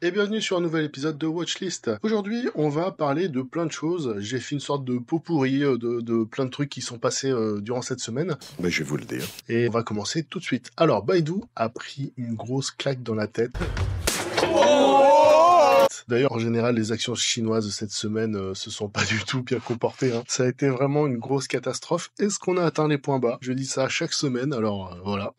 Et bienvenue sur un nouvel épisode de Watchlist. Aujourd'hui, on va parler de plein de choses. J'ai fait une sorte de pot pourri de plein de trucs qui sont passés durant cette semaine. Mais je vais vous le dire. Et on va commencer tout de suite. Alors, Baidu a pris une grosse claque dans la tête. D'ailleurs, en général, les actions chinoises cette semaine se sont pas du tout bien comportées. Ça a été vraiment une grosse catastrophe. Est-ce qu'on a atteint les points bas? Je dis ça chaque semaine, alors voilà.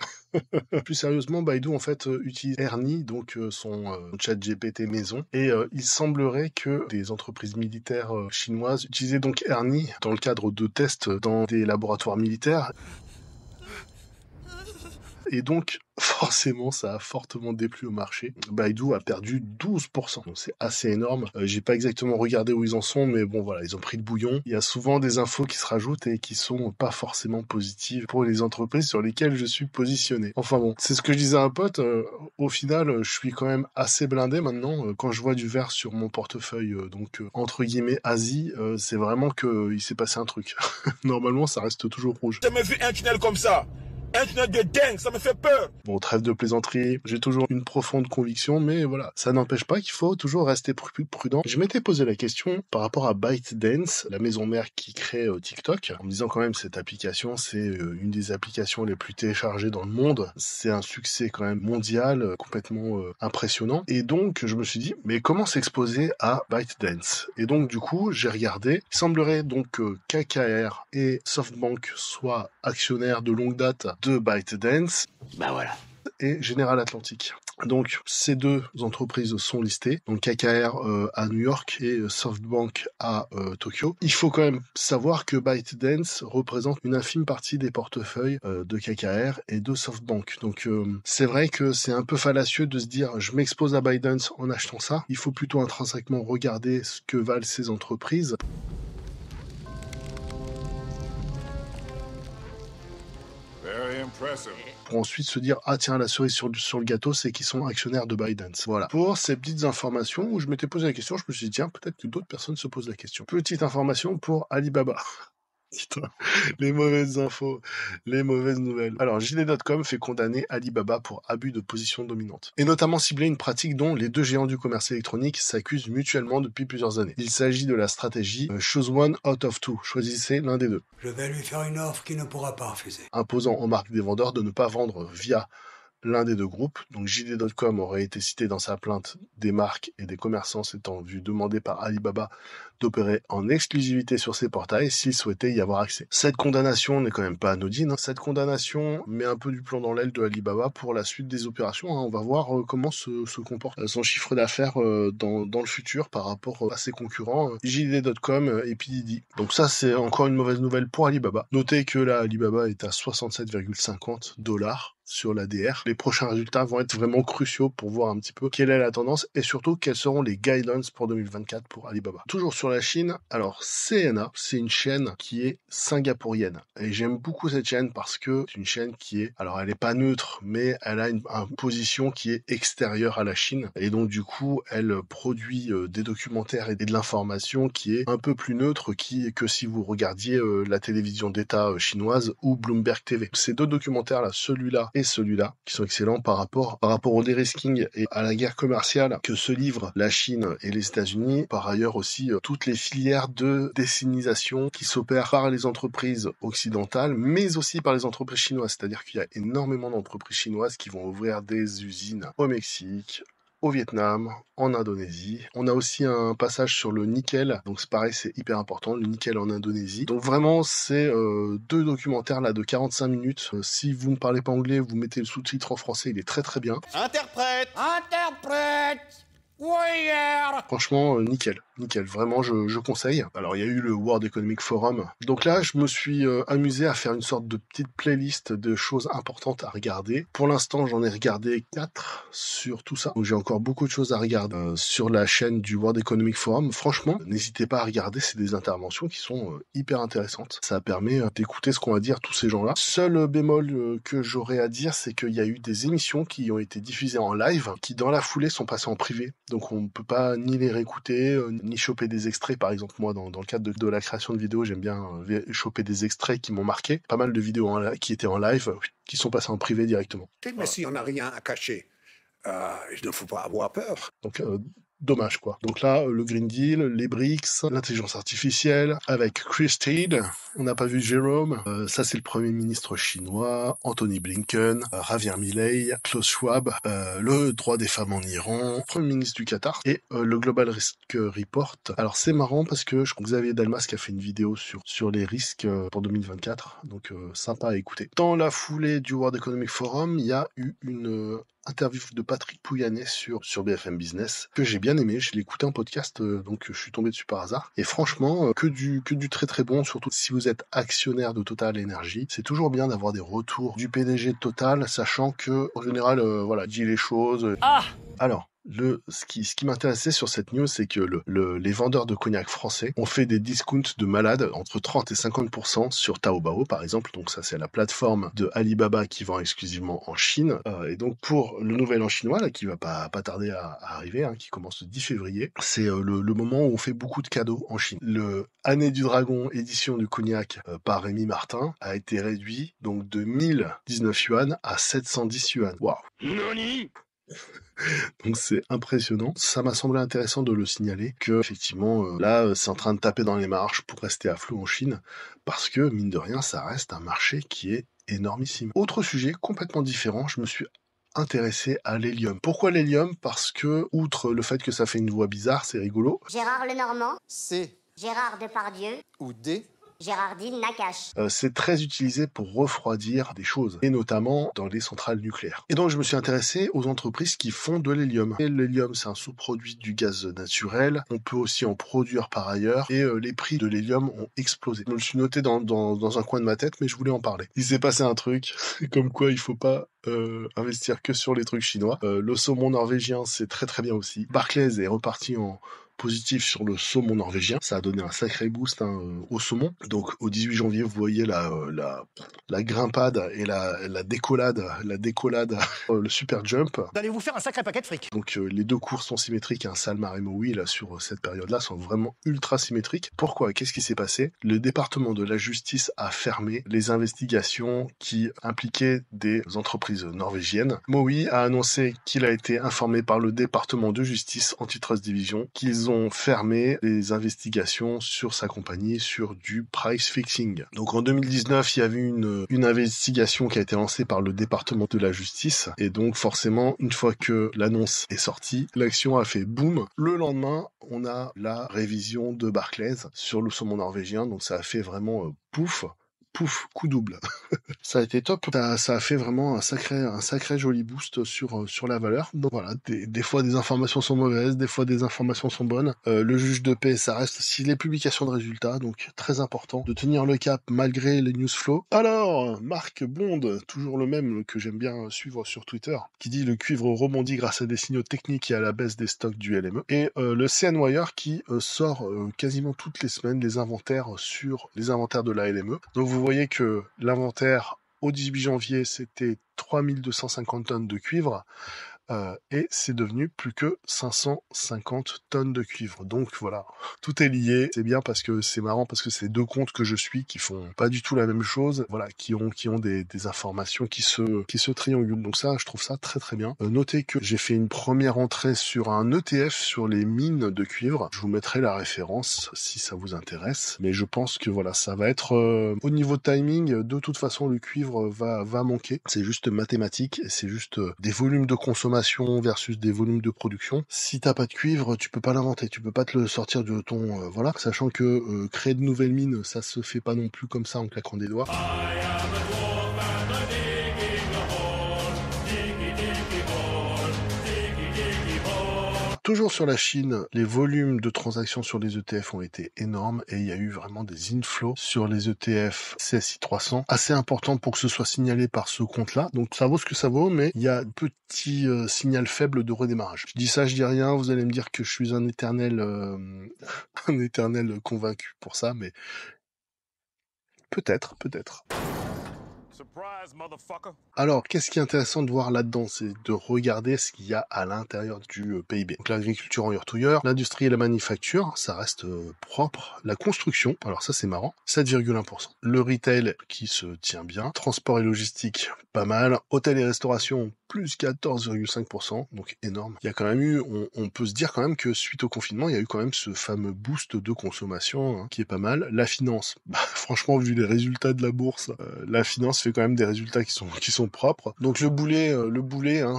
Plus sérieusement, Baidu en fait utilise Ernie, donc son chat GPT maison, et il semblerait que des entreprises militaires chinoises utilisaient donc Ernie dans le cadre de tests dans des laboratoires militaires. Et donc, forcément, ça a fortement déplu au marché. Baidu a perdu 12%. Donc, c'est assez énorme. J'ai pas exactement regardé où ils en sont, mais bon, voilà, ils ont pris le bouillon. Il y a souvent des infos qui se rajoutent et qui sont pas forcément positives pour les entreprises sur lesquelles je suis positionné. Enfin bon, c'est ce que je disais à un pote. Au final, je suis quand même assez blindé maintenant. Quand je vois du vert sur mon portefeuille, entre guillemets Asie, c'est vraiment que il s'est passé un truc. Normalement, ça reste toujours rouge. J'ai jamais vu un tunnel comme ça. Un tunnel de dingue, ça me fait peur. Bon, trêve de plaisanterie, j'ai toujours une profonde conviction, mais voilà, ça n'empêche pas qu'il faut toujours rester prudent. Je m'étais posé la question par rapport à ByteDance, la maison mère qui crée TikTok, en me disant quand même cette application, c'est une des applications les plus téléchargées dans le monde. C'est un succès quand même mondial, complètement impressionnant. Et donc, je me suis dit, mais comment s'exposer à ByteDance? Et donc, du coup, j'ai regardé. Il semblerait donc que KKR et SoftBank soient actionnaires de longue date de ByteDance. Bah voilà. Et General Atlantic. Donc, ces deux entreprises sont listées. Donc, KKR à New York et SoftBank à Tokyo. Il faut quand même savoir que ByteDance représente une infime partie des portefeuilles de KKR et de SoftBank. Donc, c'est vrai que c'est un peu fallacieux de se dire je m'expose à ByteDance en achetant ça. Il faut plutôt intrinsèquement regarder ce que valent ces entreprises. Very impressive. Pour ensuite se dire ah tiens, la cerise sur le gâteau, c'est qu'ils sont actionnaires de ByteDance. Voilà. Pour ces petites informations où je m'étais posé la question, je me suis dit tiens, peut-être que d'autres personnes se posent la question. Petite information pour Alibaba. Putain, les mauvaises infos, les mauvaises nouvelles. Alors, JD.com fait condamner Alibaba pour abus de position dominante. Et notamment cibler une pratique dont les deux géants du commerce électronique s'accusent mutuellement depuis plusieurs années. Il s'agit de la stratégie choose one out of two. Choisissez l'un des deux. Je vais lui faire une offre qu'il ne pourra pas refuser. Imposant aux marques des vendeurs de ne pas vendre via l'un des deux groupes. Donc JD.com aurait été cité dans sa plainte des marques et des commerçants s'étant vu demander par Alibaba d'opérer en exclusivité sur ces portails s'ils souhaitaient y avoir accès. Cette condamnation n'est quand même pas anodine. Cette condamnation met un peu du plomb dans l'aile de Alibaba pour la suite des opérations. On va voir comment se comporte son chiffre d'affaires dans le futur par rapport à ses concurrents JD.com et PDD. Donc ça, c'est encore une mauvaise nouvelle pour Alibaba. Notez que là, Alibaba est à 67,50 $ sur l'ADR. Les prochains résultats vont être vraiment cruciaux pour voir un petit peu quelle est la tendance et surtout quels seront les guidelines pour 2024 pour Alibaba. Toujours sur la Chine, alors CNA, c'est une chaîne qui est singapourienne et j'aime beaucoup cette chaîne parce que c'est une chaîne qui est, alors elle est pas neutre, mais elle a une position qui est extérieure à la Chine et donc du coup elle produit des documentaires et de l'information qui est un peu plus neutre que si vous regardiez la télévision d'État chinoise ou Bloomberg TV. Ces deux documentaires là, celui-là et celui-là, qui sont excellents par rapport au de-risking et à la guerre commerciale que se livrent la Chine et les États-Unis. Par ailleurs aussi, toutes les filières de désinisation qui s'opèrent par les entreprises occidentales, mais aussi par les entreprises chinoises. C'est-à-dire qu'il y a énormément d'entreprises chinoises qui vont ouvrir des usines au Mexique, au Vietnam, en Indonésie. On a aussi un passage sur le nickel, donc c'est pareil, c'est hyper important, le nickel en Indonésie. Donc vraiment, c'est deux documentaires là de 45 minutes. Si vous ne parlez pas anglais, vous mettez le sous-titre en français, il est très très bien. Interprète. Franchement, nickel, vraiment je conseille. Alors il y a eu le World Economic Forum. Donc là, je me suis amusé à faire une sorte de petite playlist de choses importantes à regarder. Pour l'instant, j'en ai regardé 4 sur tout ça. Donc j'ai encore beaucoup de choses à regarder sur la chaîne du World Economic Forum. Franchement, n'hésitez pas à regarder, c'est des interventions qui sont hyper intéressantes. Ça permet d'écouter ce qu'ont à dire tous ces gens-là. Seul bémol que j'aurais à dire, c'est qu'il y a eu des émissions qui ont été diffusées en live, qui dans la foulée sont passées en privé. Donc on ne peut pas ni les réécouter, ni choper des extraits. Par exemple, moi, dans le cadre de la création de vidéos, j'aime bien choper des extraits qui m'ont marqué. Pas mal de vidéos qui étaient en live, qui sont passées en privé directement. Mais si on n'a rien à cacher, Il ne faut pas avoir peur. Donc, dommage, quoi. Donc là, le Green Deal, les BRICS, l'intelligence artificielle, avec Christine, on n'a pas vu Jérôme, ça c'est le Premier ministre chinois, Anthony Blinken, Javier Milei, Klaus Schwab, le droit des femmes en Iran, Premier ministre du Qatar, et le Global Risk Report. Alors c'est marrant parce que je crois que Xavier Delmas qui a fait une vidéo sur les risques pour 2024, donc sympa à écouter. Dans la foulée du World Economic Forum, il y a eu une interview de Patrick Pouyanné sur BFM Business que j'ai bien aimé. Je l'ai écouté en podcast, donc je suis tombé dessus par hasard. Et franchement, que du très très bon, surtout si vous êtes actionnaire de Total Energy. C'est toujours bien d'avoir des retours du PDG de Total, sachant que en général, voilà, dit les choses. Alors, ce qui m'intéressait sur cette news, c'est que les vendeurs de cognac français ont fait des discounts de malades entre 30 et 50% sur Taobao, par exemple. Donc ça, c'est la plateforme de Alibaba qui vend exclusivement en Chine. Et donc pour le nouvel an chinois, là, qui va pas tarder à arriver, hein, qui commence le 10 février, c'est le moment où on fait beaucoup de cadeaux en Chine. Le Année du Dragon édition du cognac par Rémi Martin a été réduit donc de 1019 yuan à 710 yuan. Waouh! Nani? Donc c'est impressionnant. Ça m'a semblé intéressant de le signaler que effectivement là c'est en train de taper dans les marges pour rester à flot en Chine parce que mine de rien ça reste un marché qui est énormissime. Autre sujet complètement différent, je me suis intéressé à l'hélium. Pourquoi l'hélium? Parce que outre le fait que ça fait une voix bizarre, c'est rigolo. Gérard Lenormand, C Gérard Depardieu, ou D. Gérardine Nakache. C'est très utilisé pour refroidir des choses, et notamment dans les centrales nucléaires. Et donc je me suis intéressé aux entreprises qui font de l'hélium. Et l'hélium, c'est un sous-produit du gaz naturel. On peut aussi en produire par ailleurs. Et les prix de l'hélium ont explosé. Je me le suis noté dans un coin de ma tête, mais je voulais en parler. Il s'est passé un truc, comme quoi il faut pas investir que sur les trucs chinois. Le saumon norvégien, c'est très très bien aussi. Barclays est reparti en positif sur le saumon norvégien. Ça a donné un sacré boost au saumon. Donc au 18 janvier, vous voyez la grimpade et la décollade, le super jump. Allez vous faire un sacré paquet de fric. Donc les deux cours sont symétriques. Salmar et Mowi là sur cette période-là sont vraiment ultra symétriques. Pourquoi? Qu'est-ce qui s'est passé? Le département de la justice a fermé les investigations qui impliquaient des entreprises norvégiennes. Mowi a annoncé qu'il a été informé par le département de justice Antitrust Division qu'ils ont fermé les investigations sur sa compagnie sur du price fixing. Donc en 2019, il y avait une investigation qui a été lancée par le département de la justice et donc forcément, une fois que l'annonce est sortie, l'action a fait boum. Le lendemain, on a la révision de Barclays sur le saumon norvégien, donc ça a fait vraiment pouf, coup double. Ça a été top. Ça a fait vraiment un sacré joli boost sur la valeur. Donc voilà, des fois des informations sont mauvaises, des fois des informations sont bonnes. Le juge de paix, ça reste aussi les publications de résultats, donc très important de tenir le cap malgré les news flow. Alors, Marc Blonde, toujours le même que j'aime bien suivre sur Twitter, qui dit le cuivre rebondit grâce à des signaux techniques et à la baisse des stocks du LME. Et le CN Wire qui sort quasiment toutes les semaines les inventaires sur les inventaires de la LME. Donc vous voyez que l'inventaire au 18 janvier, c'était 3250 tonnes de cuivre. Et c'est devenu plus que 550 tonnes de cuivre. Donc voilà, tout est lié. C'est bien parce que c'est marrant parce que c'est deux comptes que je suis qui font pas du tout la même chose. Voilà, qui ont des informations qui se triangulent. Donc ça, je trouve ça très très bien. Notez que j'ai fait une première entrée sur un ETF sur les mines de cuivre. Je vous mettrai la référence si ça vous intéresse. Mais je pense que voilà, ça va être au niveau de timing. De toute façon, le cuivre va manquer. C'est juste mathématique et c'est juste des volumes de consommation versus des volumes de production. Si t'as pas de cuivre, tu peux pas l'inventer, tu peux pas te le sortir de ton voilà, sachant que créer de nouvelles mines, ça se fait pas non plus comme ça en claquant des doigts. Toujours sur la Chine, les volumes de transactions sur les ETF ont été énormes et il y a eu vraiment des inflows sur les ETF CSI 300 assez importants pour que ce soit signalé par ce compte-là. Donc ça vaut ce que ça vaut, mais il y a un petit signal faible de redémarrage. Je dis ça, je dis rien, vous allez me dire que je suis un éternel convaincu pour ça, mais peut-être. Surprise, motherfucker. Alors, qu'est-ce qui est intéressant de voir là-dedans? C'est de regarder ce qu'il y a à l'intérieur du PIB. Donc l'agriculture en year-to-year, l'industrie et la manufacture, ça reste propre. La construction, alors ça c'est marrant, 7,1%. Le retail qui se tient bien. Transport et logistique, pas mal. Hôtel et restauration, plus 14,5%, donc énorme. Il y a quand même eu, on peut se dire quand même que suite au confinement, il y a eu quand même ce fameux boost de consommation qui est pas mal. La finance, franchement, vu les résultats de la bourse, la finance fait quand même des résultats qui sont propres. Donc le boulet,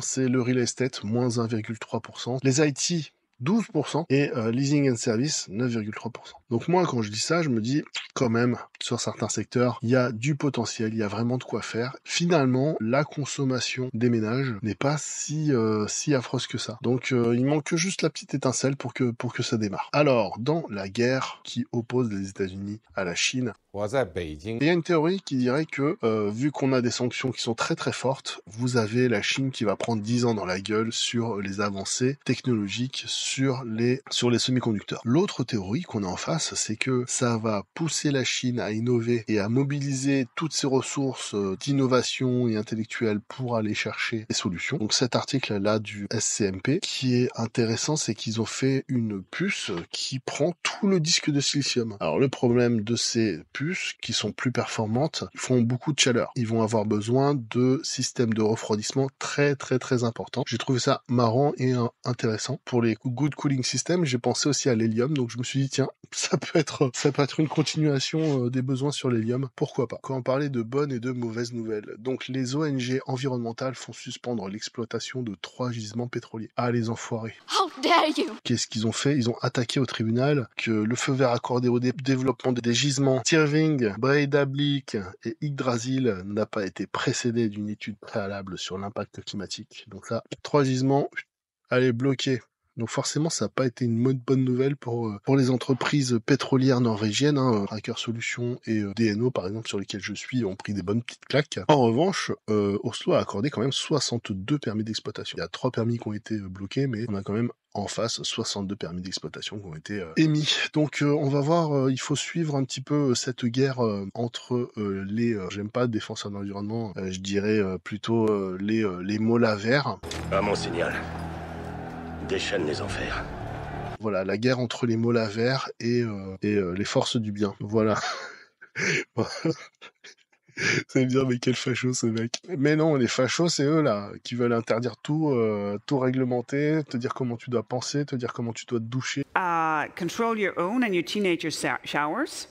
c'est le real estate, moins 1,3%. Les IT, 12% et leasing and service 9,3%. Donc moi quand je dis ça, je me dis quand même sur certains secteurs, il y a du potentiel, il y a vraiment de quoi faire. Finalement, la consommation des ménages n'est pas si affreuse que ça. Donc il manque que juste la petite étincelle pour que ça démarre. Alors, dans la guerre qui oppose les États-Unis à la Chine, il y a une théorie qui dirait que, vu qu'on a des sanctions qui sont très très fortes, vous avez la Chine qui va prendre 10 ans dans la gueule sur les avancées technologiques, sur les semi-conducteurs. L'autre théorie qu'on a en face, c'est que ça va pousser la Chine à innover et à mobiliser toutes ses ressources d'innovation et intellectuelle pour aller chercher des solutions. Donc cet article-là du SCMP, qui est intéressant, c'est qu'ils ont fait une puce qui prend tout le disque de silicium. Alors le problème de ces puces qui sont plus performantes, ils font beaucoup de chaleur. Ils vont avoir besoin de systèmes de refroidissement très très très importants. J'ai trouvé ça marrant et intéressant. Pour les good cooling systems, j'ai pensé aussi à l'hélium, donc je me suis dit tiens, ça peut être une continuation des besoins sur l'hélium, pourquoi pas. Quand on parlait de bonnes et de mauvaises nouvelles, donc les ONG environnementales font suspendre l'exploitation de 3 gisements pétroliers. Ah les enfoirés. How dare you! Qu'est-ce qu'ils ont fait? Ils ont attaqué au tribunal que le feu vert accordé au développement des gisements Stirling, Breidablik et Yggdrasil n'a pas été précédé d'une étude préalable sur l'impact climatique. Donc là, 3 gisements, allez, bloqués. Donc forcément, ça n'a pas été une bonne nouvelle pour les entreprises pétrolières norvégiennes. Aker Solutions et DNO, par exemple, sur lesquels je suis, ont pris des bonnes petites claques. En revanche, Oslo a accordé quand même 62 permis d'exploitation. Il y a 3 permis qui ont été bloqués, mais on a quand même en face 62 permis d'exploitation qui ont été émis. Donc on va voir, il faut suivre un petit peu cette guerre entre j'aime pas défenseurs de l'environnement, je dirais plutôt les mollahs verts. À mon signal. Déchaîne les enfers. Voilà, la guerre entre les mollahs verts et les forces du bien. Voilà. C'est bien, mais quel facho ce mec. Mais non, les fachos, c'est eux là, qui veulent interdire tout réglementer, te dire comment tu dois penser, te dire comment tu dois te doucher. Control your own and your teenager showers.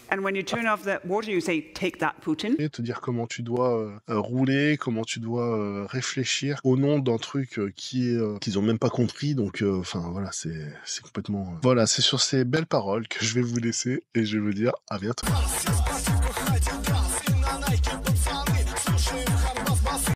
And when you turn off the water, you say, take that, Putin. Et te dire comment tu dois rouler, comment tu dois réfléchir au nom d'un truc qu'ils ont même pas compris. Donc, voilà, c'est complètement... Voilà, c'est sur ces belles paroles que je vais vous laisser et je vais vous dire à bientôt.